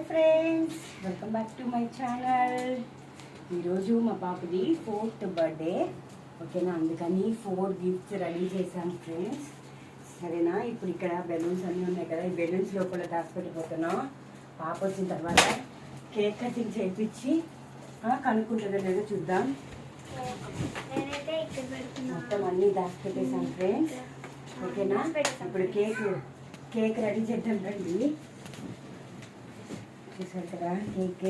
Friends, welcome back to my channel. ఈరోజు మా పాపది 4th బర్త్డే, ఓకేనా. అందుకని 4 గిఫ్ట్స్ రెడీ చేశాను ఫ్రెండ్స్, సరేనా. ఇప్పుడు ఇక్కడ బెలూన్స్ అన్నీ ఉన్నాయి కదా, ఈ బెలూన్స్ లోపల దాచిపెట్టిపోతున్నాం. పాప వచ్చిన తర్వాత కేక్ కటింగ్ చేయించి కనుక్కుంటుందో లేదో చూద్దాం. మొత్తం అన్నీ దాచిపెట్టేసాను ఫ్రెండ్స్, ఓకేనా. ఇప్పుడు కేక్ రెడీ చేద్దాం రండి. చూసారు కదా, కేక్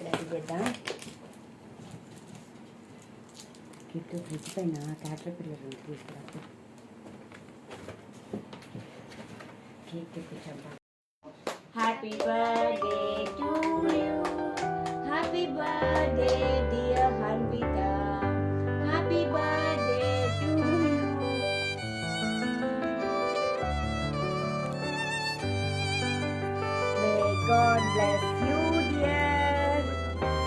రెడీ చేద్దాం. కేక్ ఫ్రిడ్జ్ పైన క్యాటర్ పిల్లలు తీసుకురా, కేక్ తెప్పించాం. Happy birthday to you, happy birthday dear Hanvitha, happy birthday to you. God bless you, dear.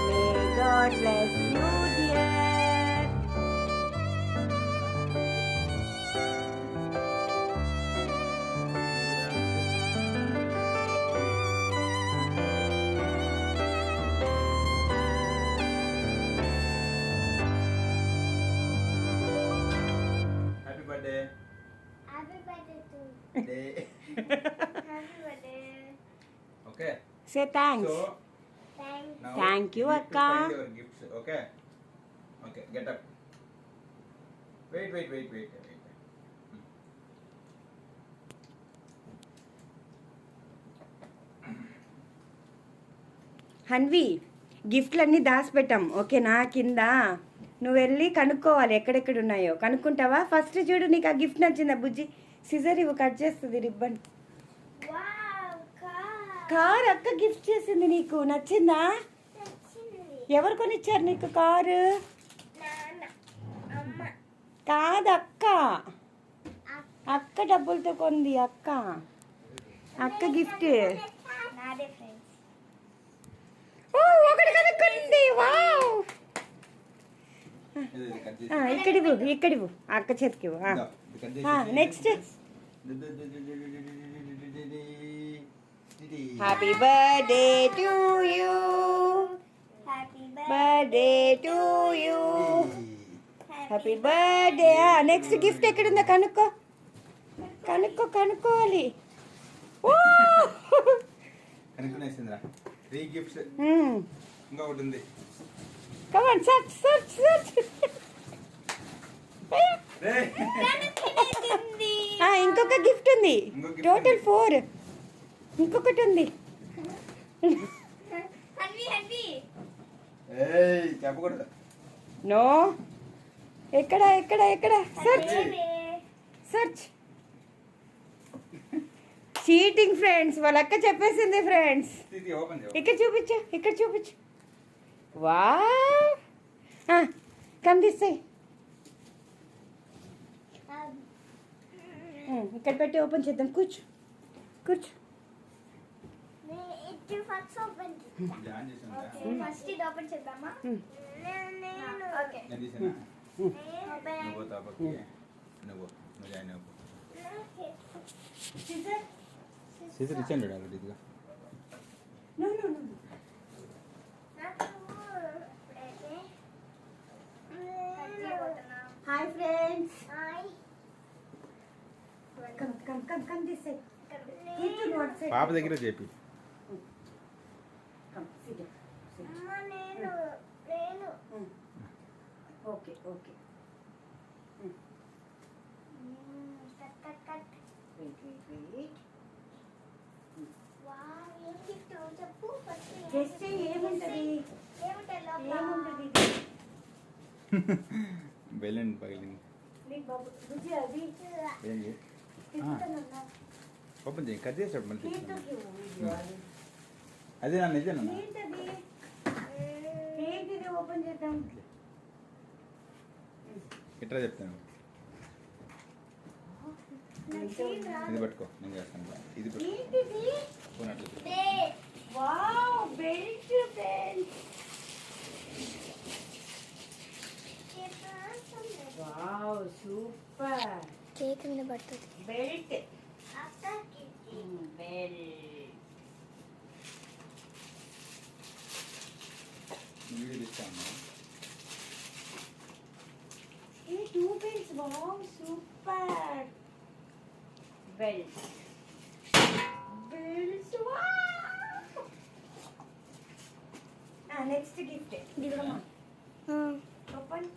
May God bless you, dear. Happy birthday. Happy birthday to Day. Happy birthday. Okay. Say thanks. So Thanks. now Thank you, need to Akka. find your gifts. Okay. Okay. Get up. Wait. Hanvi, గిఫ్ట్లన్నీ దాచిపెట్టాం, ఓకేనా. కింద నువ్వు వెళ్ళి కనుక్కోవాలి ఎక్కడెక్కడ ఉన్నాయో. కనుక్కుంటావా? First చూడు, నీకు ఆ గిఫ్ట్ నచ్చిందా బుజ్జి? సిజర్ ఇవ్వు, కట్ చేస్తుంది రిబ్బన్. Wow, car. కార్ అక్క గిఫ్ట్ చేసింది, నీకు నచ్చిందా? ఎవరు కొనిచ్చారు నీకు కారు? Nana. Amma. కాదు అక్క, అక్క డబ్బులతో కొంది. అక్క గిఫ్ట్. Nade friends. ఓ, ఒకటి కనుక్కుంది. వావ్. ఇక్కడివ్వు అక్క చేతికివ్వు. Next happy birthday to you, Happy birthday to you, happy birthday. Next gift ఎక్కడుందో కనుక్కోవాలి. ఓ, కనుక్కునేసిందిరా. 3 gifts. ఇంకా ఒకటి ఉంది. Come on, search. ఇంకొక గిఫ్ట్ ఉంది, టోటల్ 4. ఇంకొకటి ఉంది. Hanvi. ఏయ్, చెప్పకూడదు. నో, ఎక్కడ సర్చ్. చీటింగ్ ఫ్రెండ్స్, వాళ్ళ అక్క చెప్పేసింది ఫ్రెండ్స్. ఇది ఓపెన్ చేయి. ఇక్కడ చూపించు. Wow, come this side. ఇక్కడ పెట్టి ఓపెన్ చేద్దాం. కూర్చో. It first open. జాయిన్ చేసాను. Okay, first it open చేద్దామా? నేను. Okay. నేను తీసానా? Open. నువ్వు తాపకి. నువ్వు జాయిన్ అవ్వు. సీసర్ ఇచ్చాను ఆల్రెడీ. ఇదిగా no. Hi friends, come this side. పాప దగ్గర చెప్పి. నేను. ఓకే. కట్. వెయిట్. Wow, ఏం gift చెప్పు ఫస్ట్. చేస్తే ఏముంటది? లోపల? బెలూన్ పగిలింది. నీకు బాబు బుజ్జి అది ఏంటి? తిప్పుతానన్నా. ఓపెన్ చేయి. కట్ చేసాడు మళ్ళీ. తీర్చుకి వీడియో అది. అదే నన్ను నిజాను. ఏంటది? ఏంటిది? ఓపెన్ చేద్దాం. ఇట్లా చెప్తాను. ఇది పట్టుకో, నేను చేస్తాను. ఇది ఏంటిది? పట్టుకో. Wow, belt friends. Wow, super. Cake మీద పడుతుంది. బెల్ట్. అక్కకి బెల్ట్. చూపిస్తాను. ఈ 2 pins wow super. Belt next gift ఇది కూడా ఓపెన్.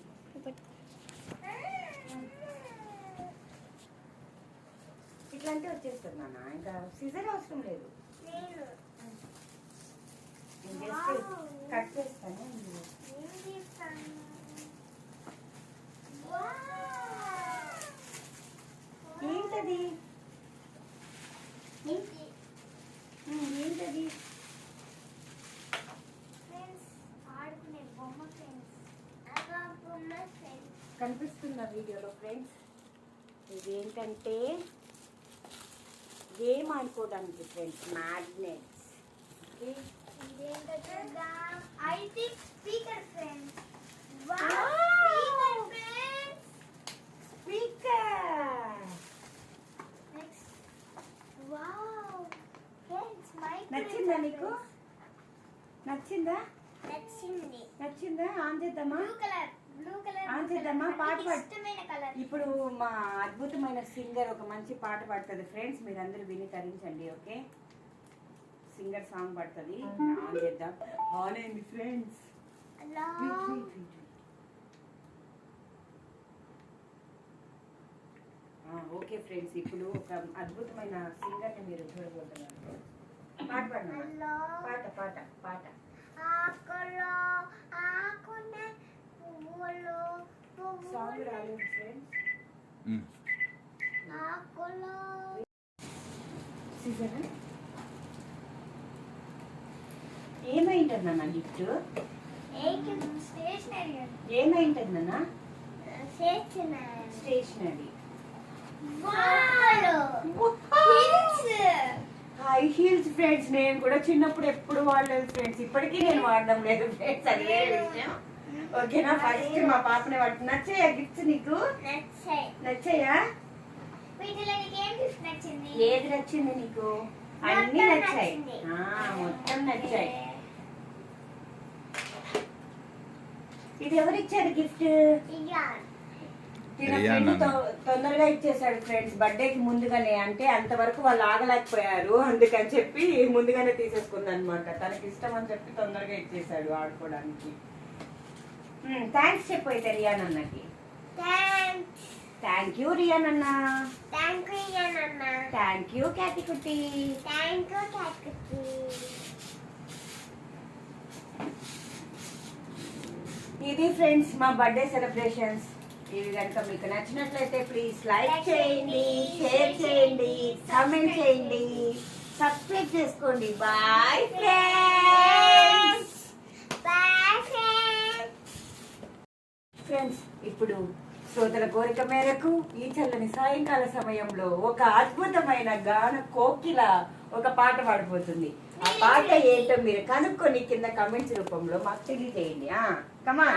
ఇట్లాంటి వచ్చేస్తుంది నాన్న, ఇంకా సీజర్ అవసరం లేదు. నేను జస్ట్ కట్ చేస్తాను. ఏంటది ఏంటది? కనిపిస్తున్న వీడియోలో ఫ్రెండ్స్, ఇది ఏంటంటే గేమ్ ఆడుకోవడానికి ఫ్రెండ్స్, మ్యాగ్నెట్స్. నచ్చిందా నీకు? నచ్చిందా? నచ్చిందా? ఆన్ చేద్దామా? ఆన్ చేద్దామా? పాట పాడు. ఇప్పుడు మా అద్భుతమైన సింగర్ ఒక మంచి పాట పాడుతుంది ఫ్రెండ్స్, మీరందరూ విని తరించండి. ఓకే, సింగర్ సాంగ్ పాడుతుంది. ఆన్ చేద్దాం. ఆన్ అయింది ఫ్రెండ్స్. ఓకే ఫ్రెండ్స్, ఇప్పుడు ఒక అద్భుతమైన సింగర్ని మీరు చూడబోతున్నారు. పాట పాడినా? పాట పాట పాట. సాంగ్ రాలేదు ఫ్రెండ్స్. ఏమైంటన్నా గిఫ్ట్? ఏమైంటన్నా? స్టేషనరీ. High heels friends. నేను కూడా చిన్నప్పుడు ఎప్పుడు వాడలేదు ఫ్రెండ్స్, ఇప్పటికీ నేను వాడడం లేదు ఫ్రెండ్స్. అది వేరే విషయం. ఓకేనా? ఫస్ట్ మా పాపని వాడుతున్నా. నచ్చాయా గిఫ్ట్స్ నీకు? నచ్చాయా? ఏది నచ్చింది నీకు? అన్ని నచ్చాయి, మొత్తం నచ్చాయి. ఇది ఎవరిచ్చారు గిఫ్ట్? తొందరగా ఇచ్చేసాడు ఫ్రెండ్స్, బర్త్డేకి ముందుగానే. అంటే అంతవరకు వాళ్ళు ఆగలేకపోయారు, అందుకని చెప్పి ముందుగానే తీసేసుకుంది అనమాట. తనకి ఇష్టం అని చెప్పి తొందరగా ఇచ్చేసాడు ఆడుకోవడానికి. థ్యాంక్స్ చెప్పు అయితే రియాన్ అన్నకి. థ్యాంక్ యూ రియాన్ అన్న. థ్యాంక్ యూ క్యాటి కుట్టి. ఇది ఫ్రెండ్స్ మా బర్త్డే సెలబ్రేషన్స్. ఇవి కనుక మీకు నచ్చినట్లయితే ప్లీజ్ లైక్ చేయండి, షేర్ చేయండి, కామెంట్ చేయండి, సబ్స్క్రైబ్ చేసుకోండి. Bye friends. ఫ్రెండ్స్, ఇప్పుడు శ్రోతల కోరిక మేరకు ఈ చల్లని సాయంకాల సమయంలో ఒక అద్భుతమైన గాన కోకిల ఒక పాట పాడిపోతుంది. ఆ పాట ఏంటో మీరు కనుక్కొని కింద కమెంట్స్ రూపంలో మాకు తెలియజేయండి. కమా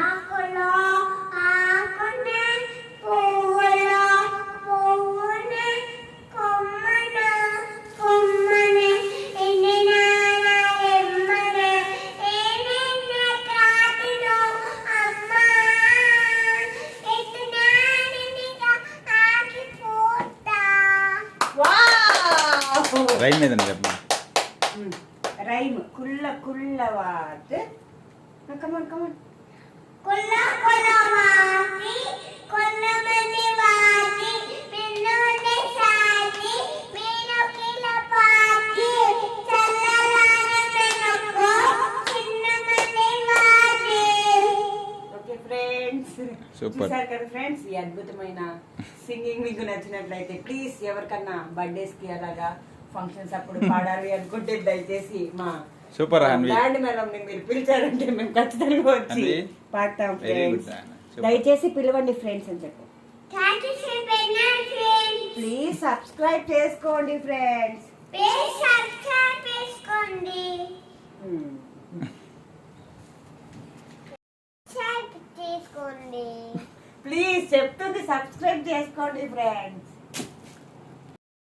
రైమ్ ఏదన్నా చెప్పు. రైమ్ కుల్ల కుల్లవాత్. కమాన్ కమాన్. కుల్ల కుల్లవాతి కుల్లమని వాతి పిన్నోనే సాటి మీనకిల పాతి చల్లలానే మెనకో చిన్నమని వాతి. ఓకే ఫ్రెండ్స్, చూసారు కదా ఫ్రెండ్స్, ఈ అద్భుతమైన సింగింగ్ మీకు నచ్చినట్లయితే ప్లీజ్ ఎవరికన్నా బర్త్డేస్ కి అలాగా ఫంక్షన్స్ అప్పుడు పాడాలి అనుకుంటే దయచేసి మా సూపర్ బ్యాండ్ మేడం మీరు పిలిచారంటే మేము ఖచ్చితంగా వచ్చి పాడతాం ఫ్రెండ్స్. దయచేసి పిలవండి ఫ్రెండ్స్ అని చెప్పు. ప్లీజ్ సబ్స్క్రైబ్ చేసుకోండి ఫ్రెండ్స్. ప్లీజ్ చెప్తుంది సబ్స్క్రైబ్ చేసుకోండి ఫ్రెండ్స్.